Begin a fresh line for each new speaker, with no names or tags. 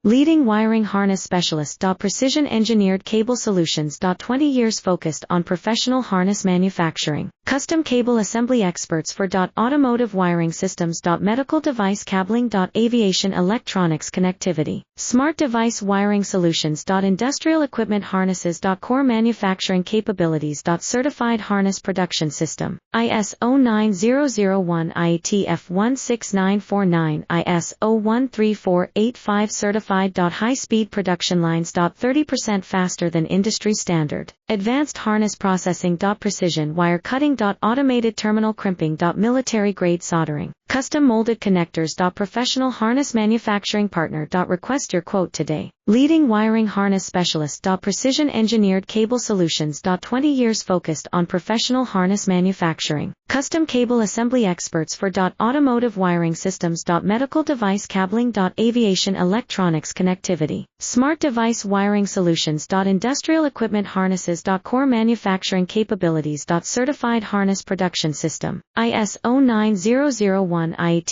Leading wiring harness specialist. Precision engineered cable solutions. 20 years focused on professional harness manufacturing. Custom cable assembly experts for automotive wiring systems. Medical device cabling. Aviation electronics connectivity. Smart device wiring solutions. Industrial equipment harnesses. Core manufacturing capabilities. Certified harness production system. ISO 9001 IATF 16949 ISO 13485 certified. High-speed production lines. 30% faster than industry standard. Advanced harness processing. Precision wire cutting. Automated terminal crimping. Military grade soldering. Custom molded connectors. Professional harness manufacturing partner. Request your quote today. Leading wiring harness specialist. Precision engineered cable solutions. 20 years focused on professional harness manufacturing. Custom cable assembly experts for automotive wiring systems. Medical device cabling. Aviation electronics connectivity. Smart device wiring solutions. Industrial equipment harnesses. Core manufacturing capabilities. Certified harness production system. ISO 9001 IATF